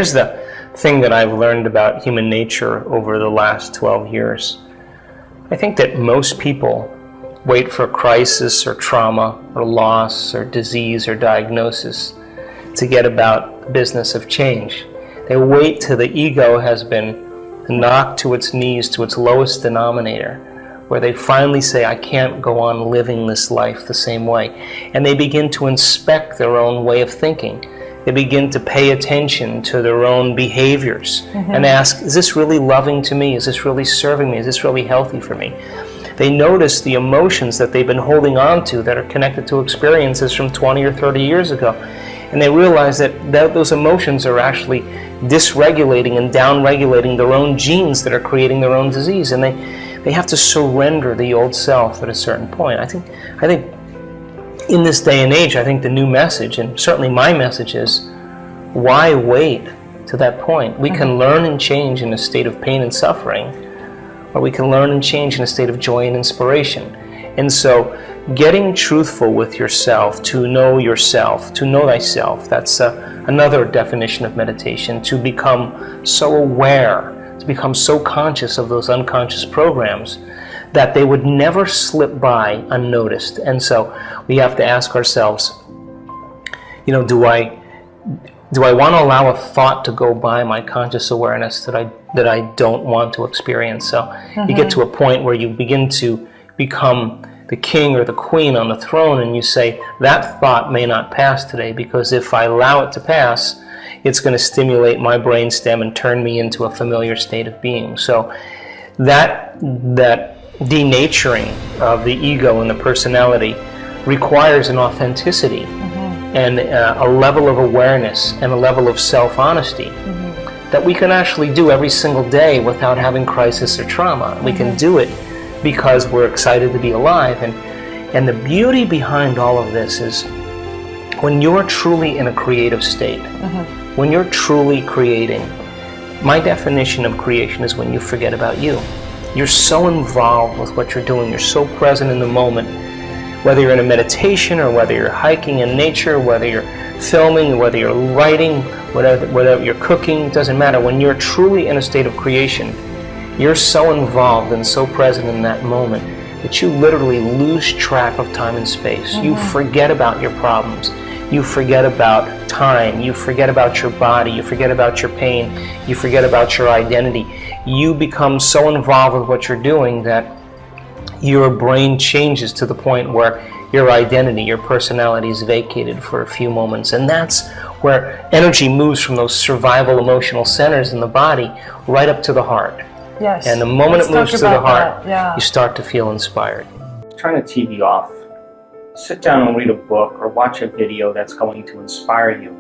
Here's the thing that I've learned about human nature over the last 12 years. I think that most people wait for crisis or trauma or loss or disease or diagnosis to get about the business of change. They wait till the ego has been knocked to its knees, to its lowest denominator, where they finally say, I can't go on living this life the same way. And they begin to inspect their own way of thinking. They begin to pay attention to their own behaviors and ask, is this really loving to me? Is this really serving me? Is this really healthy for me? They notice the emotions that they've been holding on to that are connected to experiences from 20 or 30 years ago. And they realize that those emotions are actually dysregulating and downregulating their own genes that are creating their own disease. And they have to surrender the old self at a certain point. I think in this day and age, I think the new message, and certainly my message, is why wait to that point? We can learn and change in a state of pain and suffering, or we can learn and change in a state of joy and inspiration. And so getting truthful with yourself, to know thyself, that's another definition of meditation, to become so aware, to become so conscious of those unconscious programs that they would never slip by unnoticed. And so we have to ask ourselves, do I want to allow a thought to go by my conscious awareness that I don't want to experience? So you get to a point where you begin to become the king or the queen on the throne, and you say, that thought may not pass today, because if I allow it to pass, it's going to stimulate my brainstem and turn me into a familiar state of being. So that denaturing of the ego and the personality requires an authenticity and a level of awareness and a level of self-honesty that we can actually do every single day without having crisis or trauma. We can do it because we're excited to be alive. And the beauty behind all of this is when you're truly in a creative state, when you're truly creating, my definition of creation is when you forget about you. You're so involved with what you're doing, you're so present in the moment, whether you're in a meditation or whether you're hiking in nature, whether you're filming, whether you're writing, whatever you're cooking, it doesn't matter. When you're truly in a state of creation, you're so involved and so present in that moment that you literally lose track of time and space. You forget about your problems. You forget about time. You forget about your body. You forget about your pain. You forget about your identity. You become so involved with what you're doing that your brain changes to the point where your identity, your personality is vacated for a few moments. And that's where energy moves from those survival emotional centers in the body right up to the heart. Yes. And the moment it moves to the heart, you start to feel inspired. Turn the TV off. Sit down and read a book or watch a video that's going to inspire you.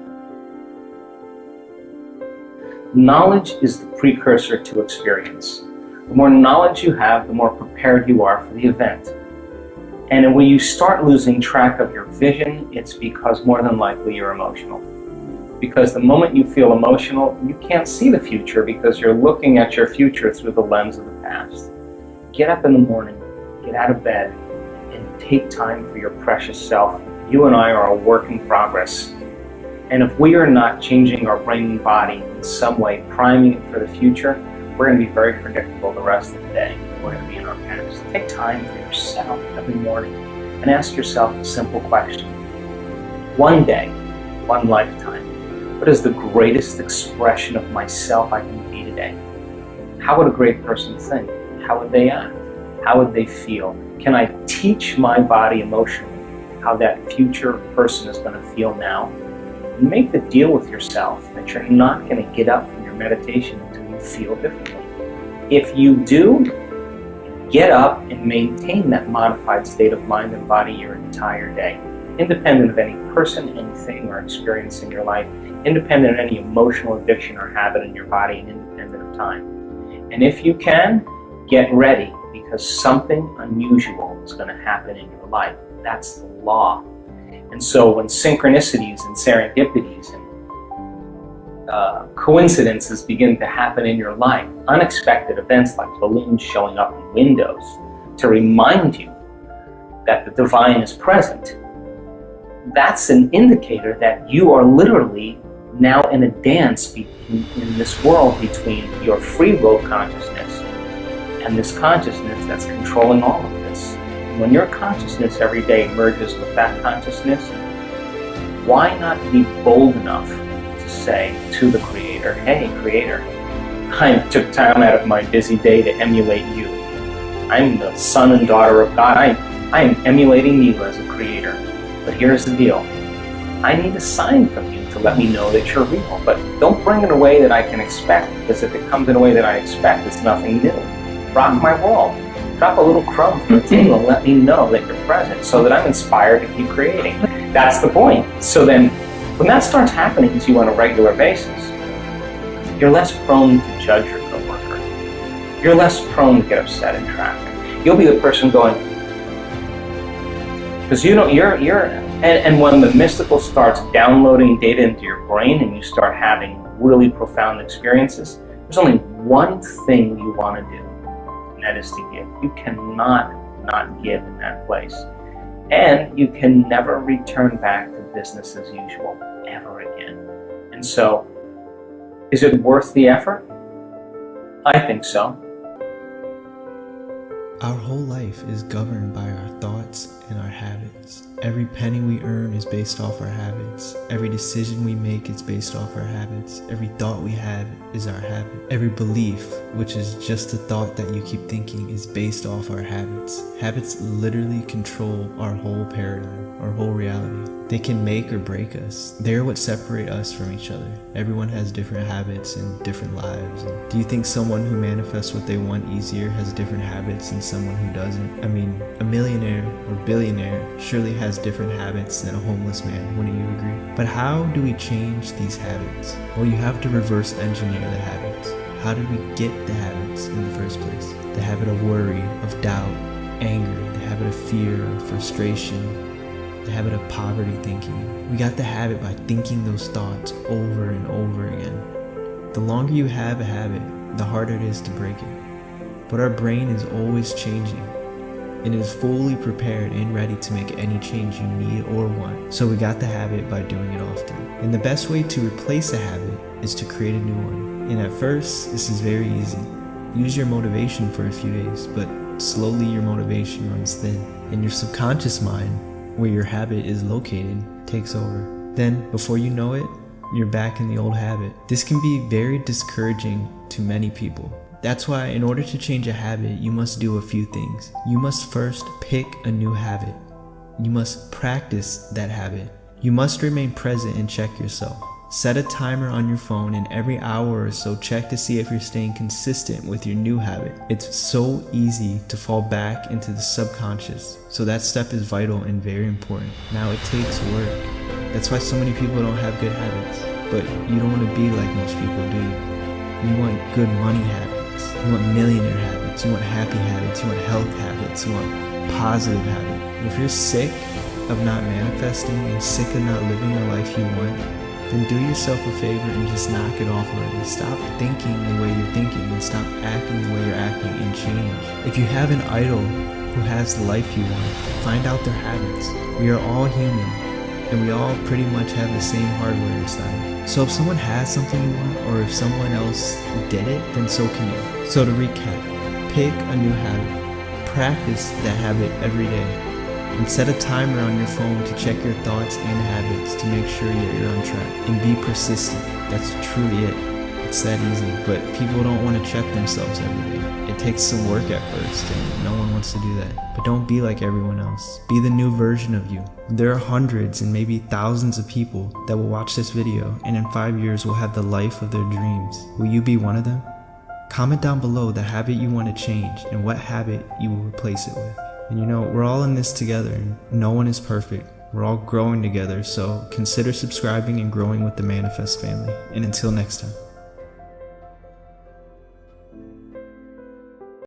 Knowledge is the precursor to experience. The more knowledge you have, the more prepared you are for the event. And when you start losing track of your vision, it's because more than likely you're emotional. Because the moment you feel emotional, you can't see the future because you're looking at your future through the lens of the past. Get up in the morning, get out of bed, and take time for your precious self. You and I are a work in progress. And if we are not changing our brain and body in some way, priming it for the future, we're going to be very predictable the rest of the day. We're going to be in our past. Take time for yourself every morning and ask yourself a simple question. One day, one lifetime, what is the greatest expression of myself I can be today? How would a great person think? How would they act? How would they feel? Can I teach my body emotionally how that future person is going to feel now? And make the deal with yourself that you're not going to get up from your meditation until you feel differently. If you do, get up and maintain that modified state of mind and body your entire day, independent of any person, anything, or experience in your life, independent of any emotional addiction or habit in your body, and independent of time. And if you can, get ready, because something unusual is going to happen in your life. That's the law. And so when synchronicities and serendipities and coincidences begin to happen in your life, unexpected events like balloons showing up in windows to remind you that the divine is present, that's an indicator that you are literally now in a dance in this world between your free will consciousness and this consciousness that's controlling all of this. When your consciousness every day merges with that consciousness, why not be bold enough to say to the Creator, hey Creator, I took time out of my busy day to emulate you. I'm the son and daughter of God. I am emulating you as a creator. But here's the deal. I need a sign from you to let me know that you're real. But don't bring it in a way that I can expect, because if it comes in a way that I expect, it's nothing new. Rock my world. Drop a little crumb from the table and let me know that you're present so that I'm inspired to keep creating. That's the point. So then, when that starts happening to you on a regular basis, you're less prone to judge your coworker. You're less prone to get upset in traffic. You'll be the person going, because and when the mystical starts downloading data into your brain and you start having really profound experiences, there's only one thing you want to do, and that is to give. You cannot not give in that place. And you can never return back to business as usual, ever again. And so, is it worth the effort? I think so. Our whole life is governed by our thoughts and our habits. Every penny we earn is based off our habits. Every decision we make is based off our habits. Every thought we have is our habit. Every belief, which is just a thought that you keep thinking, is based off our habits. Habits literally control our whole paradigm, our whole reality. They can make or break us. They're what separate us from each other. Everyone has different habits and different lives. And do you think someone who manifests what they want easier has different habits than someone who doesn't? I mean, a millionaire or billionaire surely has different habits than a homeless man, wouldn't you agree? But how do we change these habits? Well, you have to reverse engineer the habits. How did we get the habits in the first place? The habit of worry, of doubt, anger, the habit of fear, of frustration, the habit of poverty thinking. We got the habit by thinking those thoughts over and over again. The longer you have a habit, the harder it is to break it. But our brain is always changing. It is fully prepared and ready to make any change you need or want. So we got the habit by doing it often. And the best way to replace a habit is to create a new one. And at first, this is very easy. Use your motivation for a few days, but slowly your motivation runs thin. And your subconscious mind, where your habit is located, takes over. Then, before you know it, you're back in the old habit. This can be very discouraging to many people. That's why in order to change a habit, you must do a few things. You must first pick a new habit. You must practice that habit. You must remain present and check yourself. Set a timer on your phone and every hour or so check to see if you're staying consistent with your new habit. It's so easy to fall back into the subconscious, so that step is vital and very important. Now it takes work. That's why so many people don't have good habits. But you don't want to be like most people, do you? You want good money habits. You want millionaire habits. You want happy habits. You want health habits. You want positive habits. And if you're sick of not manifesting and sick of not living the life you want, then do yourself a favor and just knock it off already. Stop thinking the way you're thinking and stop acting the way you're acting and change. If you have an idol who has the life you want, find out their habits. We are all human and we all pretty much have the same hardware inside. So if someone has something you want or if someone else did it, then so can you. So to recap, pick a new habit. Practice that habit every day. And set a timer on your phone to check your thoughts and habits to make sure you're on track. And be persistent. That's truly it. It's that easy. But people don't want to check themselves every day. It takes some work at first and no one wants to do that. But don't be like everyone else. Be the new version of you. There are hundreds and maybe thousands of people that will watch this video and in 5 years will have the life of their dreams. Will you be one of them? Comment down below the habit you want to change and what habit you will replace it with. And you know, we're all in this together and no one is perfect. We're all growing together, so consider subscribing and growing with the Manifest family. And until next time.